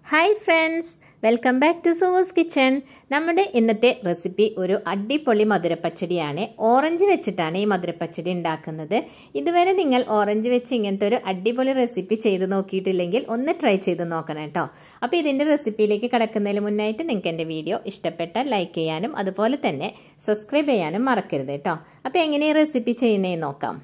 Hi friends, welcome back to Suvu's kitchen. നമ്മുടെ ഇന്നത്തെ recipe ഒരു അടിപൊളി മധുരപ്പച്ചടിയാണ്. ഓറഞ്ച് വെച്ചിട്ടാണ് ഈ മധുരപ്പച്ചടി ഉണ്ടാക്കുന്നത്. ഇതുവരെ നിങ്ങൾ ഓറഞ്ച് വെച്ച് ഇങ്ങനത്തെ ഒരു അടിപൊളി റെസിപ്പി ചെയ്ത് നോക്കിയിട്ടില്ലെങ്കിൽ ഒന്ന് ട്രൈ ചെയ്ത് നോക്കണം കേട്ടോ. അപ്പോൾ ഇതിൻ്റെ റെസിപ്പിയിലേക്ക് കടക്കുന്നതിന് മുന്നായിട്ട് നിങ്ങൾക്ക് എൻ്റെ വീഡിയോ ഇഷ്ടപ്പെട്ടാൽ ലൈക്ക് ചെയ്യാനും അതുപോലെ തന്നെ സബ്സ്ക്രൈബ് ചെയ്യാനും മറക്കരുത് കേട്ടോ. അപ്പോൾ എങ്ങനെ ഈ റെസിപ്പി ചെയ്യുന്നതെന്ന് നോക്കാം.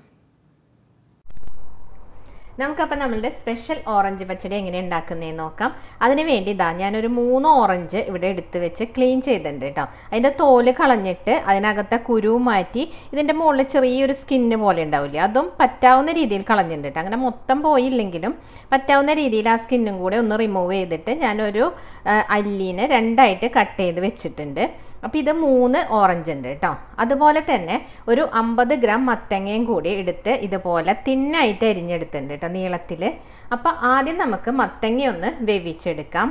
നമുക്കപ്പോൾ നമ്മളുടെ സ്പെഷ്യൽ ഓറഞ്ച് പച്ചടി എങ്ങനെ ഉണ്ടാക്കുന്നതെന്ന് നോക്കാം. അതിന് വേണ്ടി ഞാനൊരു 3 ഓറഞ്ച് ഇവിടെ എടുത്ത് വെച്ച് ക്ലീൻ ചെയ്തിട്ടുണ്ട് കേട്ടോ. അതിൻ്റെ തോല് കളഞ്ഞിട്ട് അതിനകത്തെ കുരു മാറ്റി ഇതിൻ്റെ മുകളിൽ ചെറിയൊരു സ്കിന്ന് പോലെ ഉണ്ടാവില്ലേ, അതും പറ്റാവുന്ന രീതിയിൽ കളഞ്ഞിട്ടുണ്ട് കേട്ടോ. അങ്ങനെ മൊത്തം പോയില്ലെങ്കിലും പറ്റാവുന്ന രീതിയിൽ ആ സ്കിന്നും കൂടെ ഒന്ന് റിമൂവ് ചെയ്തിട്ട് ഞാനൊരു അല്ലീനെ 2ആയിട്ട് കട്ട് ചെയ്ത് വെച്ചിട്ടുണ്ട്. അപ്പോൾ ഇത് 3 ഓറഞ്ച് ഉണ്ട് കേട്ടോ. അതുപോലെ തന്നെ ഒരു 50 ഗ്രാം മത്തങ്ങയും കൂടി എടുത്ത് ഇതുപോലെ തിന്നായിട്ട് അരിഞ്ഞെടുത്തിട്ടുണ്ട് കേട്ടോ, നീളത്തിൽ. അപ്പോൾ ആദ്യം നമുക്ക് മത്തങ്ങ ഒന്ന് വേവിച്ചെടുക്കാം.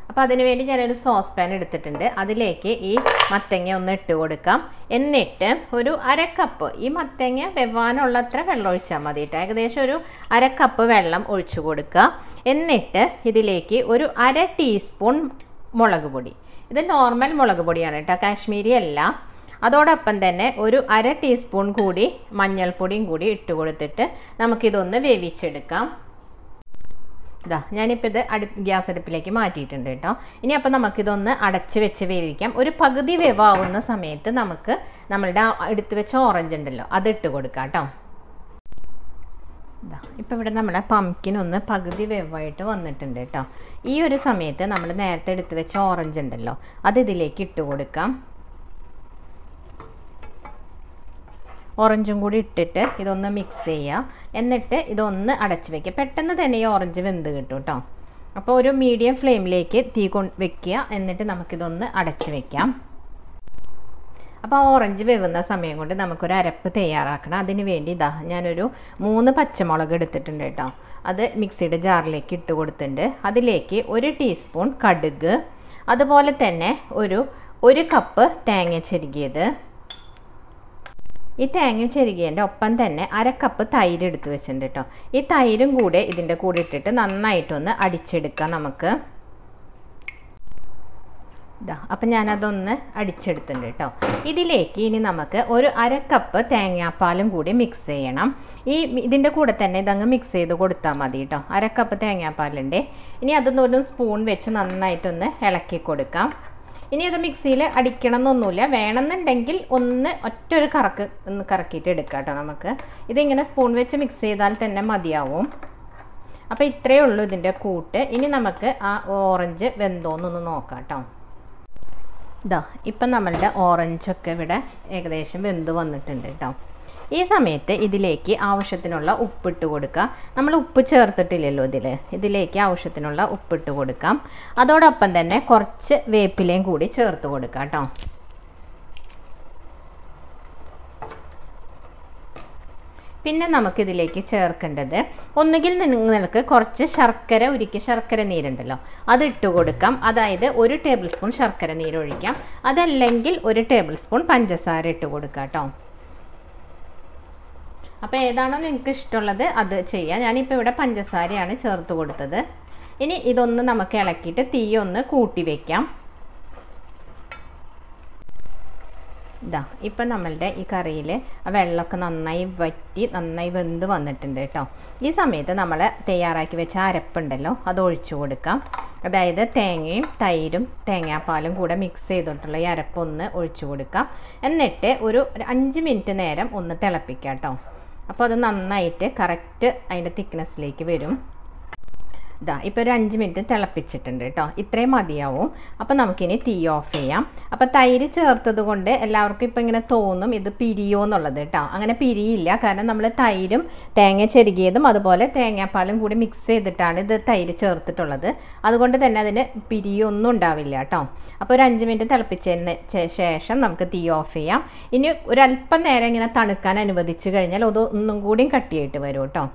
അപ്പോൾ അതിനുവേണ്ടി ഞാനൊരു സോസ് പാൻ എടുത്തിട്ടുണ്ട്. അതിലേക്ക് ഈ മത്തങ്ങ ഒന്ന് ഇട്ട് കൊടുക്കാം. എന്നിട്ട് ഒരു 1/2 കപ്പ്, ഈ മത്തങ്ങ വെവാനുള്ളത്ര വെള്ളം ഒഴിച്ചാൽ മതി കേട്ടോ. ഏകദേശം ഒരു 1/2 കപ്പ് വെള്ളം ഒഴിച്ചു കൊടുക്കുക. എന്നിട്ട് ഇതിലേക്ക് ഒരു 1/2 ടീസ്പൂൺ മുളക് പൊടി, ഇത് നോർമൽ മുളക് പൊടിയാണ് കേട്ടോ, കാശ്മീരി അല്ല. അതോടൊപ്പം തന്നെ ഒരു 1/2 ടീസ്പൂൺ കൂടി മഞ്ഞൾപ്പൊടിയും കൂടി ഇട്ട് കൊടുത്തിട്ട് നമുക്കിതൊന്ന് വേവിച്ചെടുക്കാം. ഞാനിപ്പോൾ ഇത് ഗ്യാസ് അടുപ്പിലേക്ക് മാറ്റിയിട്ടുണ്ട് കേട്ടോ. ഇനി അപ്പോൾ നമുക്കിതൊന്ന് അടച്ച് വെച്ച് വേവിക്കാം. ഒരു പകുതി വേവാവുന്ന സമയത്ത് നമുക്ക് നമ്മളുടെ എടുത്ത് വെച്ച ഓറഞ്ച് ഉണ്ടല്ലോ അത് ഇട്ട് കൊടുക്കാം കേട്ടോ. ഇപ്പം ഇവിടെ നമ്മളെ പംകിൻ ഒന്ന് പകുതി വേവായിട്ട് വന്നിട്ടുണ്ട് കേട്ടോ. ഈ ഒരു സമയത്ത് നമ്മൾ നേരത്തെ എടുത്ത് വെച്ച ഓറഞ്ച് ഉണ്ടല്ലോ അത് ഇതിലേക്ക് ഇട്ട് കൊടുക്കാം. ഓറഞ്ചും കൂടി ഇട്ടിട്ട് ഇതൊന്ന് മിക്സ് ചെയ്യുക. എന്നിട്ട് ഇതൊന്ന് അടച്ച് വയ്ക്കുക. പെട്ടെന്ന് തന്നെ ഈ ഓറഞ്ച് വെന്ത് കിട്ടും കേട്ടോ. അപ്പോൾ ഒരു മീഡിയം ഫ്ലെയിമിലേക്ക് തീ വെക്കുക. എന്നിട്ട് നമുക്കിതൊന്ന് അടച്ച് വയ്ക്കാം. അപ്പോൾ ഓറഞ്ച് വേവുന്ന സമയം കൊണ്ട് നമുക്കൊരു അരപ്പ് തയ്യാറാക്കണം. അതിന് വേണ്ടി ഞാനൊരു 3 പച്ചമുളക് എടുത്തിട്ടുണ്ട് കേട്ടോ. അത് മിക്സിയുടെ ജാറിലേക്ക് ഇട്ട് കൊടുത്തിട്ടുണ്ട്. അതിലേക്ക് 1 ടീസ്പൂൺ കടുക്, അതുപോലെ തന്നെ ഒരു കപ്പ് തേങ്ങ ചെരുകിയത്. ഈ തേങ്ങ ചെരുകിയതിൻ്റെ ഒപ്പം തന്നെ 1/2 കപ്പ് തൈര് എടുത്ത് വെച്ചിട്ടുണ്ട് കേട്ടോ. ഈ തൈരും കൂടെ ഇതിൻ്റെ കൂടെ ഇട്ടിട്ട് നന്നായിട്ടൊന്ന് അടിച്ചെടുക്കാം നമുക്ക്. അപ്പം ഞാനതൊന്ന് അടിച്ചെടുത്തിട്ടുണ്ട് കേട്ടോ. ഇതിലേക്ക് ഇനി നമുക്ക് ഒരു 1/2 കപ്പ് തേങ്ങാപ്പാലും കൂടി മിക്സ് ചെയ്യണം. ഇതിൻ്റെ കൂടെ തന്നെ ഇതങ്ങ് മിക്സ് ചെയ്ത് കൊടുത്താൽ മതി കേട്ടോ. 1/2 കപ്പ് തേങ്ങാപ്പാലുണ്ട്. ഇനി അതൊന്നൊരു സ്പൂൺ വെച്ച് നന്നായിട്ടൊന്ന് ഇളക്കി കൊടുക്കാം. ഇനി അത് മിക്സിയിൽ അടിക്കണം എന്നൊന്നുമില്ല, വേണമെന്നുണ്ടെങ്കിൽ ഒറ്റൊരു ഒന്ന് കറക്കിയിട്ട് എടുക്കാം കേട്ടോ. നമുക്ക് ഇതിങ്ങനെ സ്പൂൺ വെച്ച് മിക്സ് ചെയ്താൽ തന്നെ മതിയാവും. അപ്പോൾ ഇത്രയേ ഉള്ളൂ ഇതിൻ്റെ കൂട്ട്. ഇനി നമുക്ക് ആ ഓറഞ്ച് വെന്തോന്നൊന്ന് നോക്കാം കേട്ടോ. ഇപ്പം നമ്മളുടെ ഓറഞ്ചൊക്കെ ഇവിടെ ഏകദേശം വെന്ത് വന്നിട്ടുണ്ട് കേട്ടോ. ഈ സമയത്ത് ഇതിലേക്ക് ആവശ്യത്തിനുള്ള ഉപ്പിട്ട് കൊടുക്കുക. നമ്മൾ ഉപ്പ് ചേർത്തിട്ടില്ലല്ലോ ഇതിലേക്ക് ആവശ്യത്തിനുള്ള ഉപ്പിട്ട് കൊടുക്കാം. അതോടൊപ്പം തന്നെ കുറച്ച് വേപ്പിലയും കൂടി ചേർത്ത് കൊടുക്കാം കേട്ടോ. പിന്നെ നമുക്കിതിലേക്ക് ചേർക്കേണ്ടത് ഒന്നുകിൽ നിങ്ങൾക്ക് കുറച്ച് ശർക്കര നീരുണ്ടല്ലോ അത് ഇട്ട് കൊടുക്കാം. അതായത് 1 ടേബിൾ സ്പൂൺ ശർക്കര നീര് ഒഴിക്കാം. അതല്ലെങ്കിൽ 1 ടേബിൾ സ്പൂൺ പഞ്ചസാര ഇട്ട് കൊടുക്കാം കേട്ടോ. അപ്പോൾ ഏതാണോ നിങ്ങൾക്ക് ഇഷ്ടമുള്ളത് അത് ചെയ്യാം. ഞാനിപ്പോൾ ഇവിടെ പഞ്ചസാരയാണ് ചേർത്ത് കൊടുത്തത്. ഇനി ഇതൊന്ന് നമുക്ക് ഇളക്കിയിട്ട് തീ ഒന്ന് കൂട്ടി വയ്ക്കാം. ഇപ്പം നമ്മളുടെ ഈ കറിയിൽ വെള്ളമൊക്കെ നന്നായി വറ്റി നന്നായി വെന്ത് വന്നിട്ടുണ്ട് കേട്ടോ. ഈ സമയത്ത് നമ്മൾ തയ്യാറാക്കി വെച്ച അരപ്പുണ്ടല്ലോ അത് ഒഴിച്ചു കൊടുക്കാം. അതായത് തേങ്ങയും തൈരും തേങ്ങാപ്പാലും കൂടെ മിക്സ് ചെയ്തിട്ടുള്ള ഈ അരപ്പൊന്ന് ഒഴിച്ചു കൊടുക്കാം. എന്നിട്ട് ഒരു 5 മിനിറ്റ് നേരം ഒന്ന് തിളപ്പിക്കാം കേട്ടോ. അപ്പോൾ അത് നന്നായിട്ട് കറക്റ്റ് അതിൻ്റെ തിക്നെസ്സിലേക്ക് വരും. ഇപ്പോൾ ഒരു 5 മിനിറ്റ് തിളപ്പിച്ചിട്ടുണ്ട് കേട്ടോ. ഇത്രയും മതിയാവും. അപ്പോൾ നമുക്കിനി തീ ഓഫ് ചെയ്യാം. അപ്പോൾ തൈര് ചേർത്തത് കൊണ്ട് എല്ലാവർക്കും ഇപ്പം ഇങ്ങനെ തോന്നും ഇത് പിരിയോ എന്നുള്ളത് കേട്ടോ. അങ്ങനെ പിരിയില്ല. കാരണം നമ്മൾ തൈരും തേങ്ങ ചെരുകിയതും അതുപോലെ തേങ്ങാപ്പാലും കൂടി മിക്സ് ചെയ്തിട്ടാണ് ഇത് തൈര് ചേർത്തിട്ടുള്ളത്. അതുകൊണ്ട് തന്നെ അതിന് പിരിയൊന്നും ഉണ്ടാവില്ല കേട്ടോ. അപ്പോൾ ഒരു 5 മിനിറ്റ് തിളപ്പിച്ചതിന് ശേഷം നമുക്ക് തീ ഓഫ് ചെയ്യാം. ഇനി ഒരല്പം നേരം ഇങ്ങനെ തണുക്കാൻ അനുവദിച്ച് കഴിഞ്ഞാൽ അത് ഒന്നും കൂടിയും കട്ടിയായിട്ട് വരും കേട്ടോ.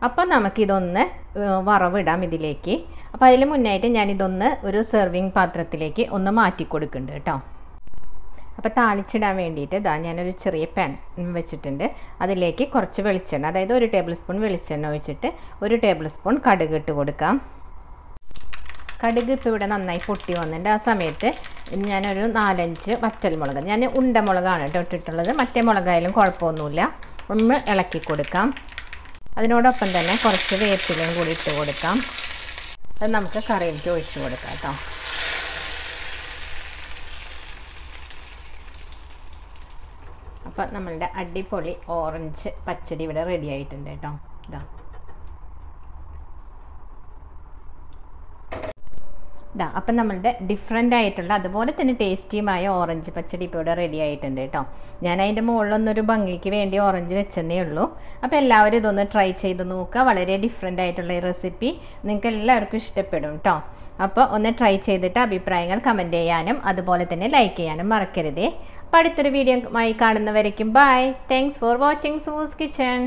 അപ്പം നമുക്കിതൊന്ന് വറവിടാം ഇതിലേക്ക്. അപ്പോൾ അതിൽ മുന്നായിട്ട് ഞാനിതൊന്ന് ഒരു സെർവിങ് പാത്രത്തിലേക്ക് ഒന്ന് മാറ്റി കൊടുക്കുന്നുണ്ട് കേട്ടോ. അപ്പോൾ താളിച്ചിടാൻ വേണ്ടിയിട്ട് ഞാനൊരു ചെറിയ പാൻ വെച്ചിട്ടുണ്ട്. അതിലേക്ക് കുറച്ച് വെളിച്ചെണ്ണ, അതായത് 1 ടേബിൾ സ്പൂൺ വെളിച്ചെണ്ണ ഒഴിച്ചിട്ട് 1 ടേബിൾ സ്പൂൺ കടുക് ഇട്ട് കൊടുക്കാം. കടുക് ഇപ്പോൾ ഇവിടെ നന്നായി പൊട്ടി വന്നിട്ടുണ്ട്. ആ സമയത്ത് ഞാനൊരു 4-5 വറ്റൽമുളക്, ഞാൻ ഉണ്ടമുളകാണ് കേട്ടോ ഇട്ടിട്ടുള്ളത്. മറ്റേ മുളകായാലും കുഴപ്പമൊന്നുമില്ല. ഒന്ന് ഇളക്കി കൊടുക്കാം. അതിനോടൊപ്പം തന്നെ കുറച്ച് വേപ്പിലയും കൂടി ഇട്ട് കൊടുക്കാം. അത് നമുക്ക് കറിയിലേക്ക് ഒഴിച്ച് കൊടുക്കാം കേട്ടോ. അപ്പം നമ്മളുടെ അടിപൊളി ഓറഞ്ച് പച്ചടി ഇവിടെ റെഡി ആയിട്ടുണ്ട് കേട്ടോ. ഇതാ അപ്പം നമ്മളുടെ ഡിഫറെൻ്റ് ആയിട്ടുള്ള അതുപോലെ തന്നെ ടേസ്റ്റിയുമായ ഓറഞ്ച് പച്ചടി ഇപ്പോൾ ഇവിടെ റെഡി ആയിട്ടുണ്ട് കേട്ടോ. ഞാൻ അതിൻ്റെ മുകളിലൊന്നൊരു ഭംഗിക്ക് വേണ്ടി ഓറഞ്ച് വെച്ചെന്നേ ഉള്ളൂ. അപ്പോൾ എല്ലാവരും ഇതൊന്ന് ട്രൈ ചെയ്ത് നോക്കുക. വളരെ ഡിഫറെൻ്റ് ആയിട്ടുള്ള ഈ റെസിപ്പി നിങ്ങൾക്ക് എല്ലാവർക്കും ഇഷ്ടപ്പെടും കേട്ടോ. അപ്പോൾ ഒന്ന് ട്രൈ ചെയ്തിട്ട് അഭിപ്രായങ്ങൾ കമൻറ്റ് ചെയ്യാനും അതുപോലെ തന്നെ ലൈക്ക് ചെയ്യാനും മറക്കരുതേ. അപ്പോൾ അടുത്തൊരു വീഡിയോ ആയി കാണുന്നവരേക്കും bye. Thanks for watching Sue's kitchen.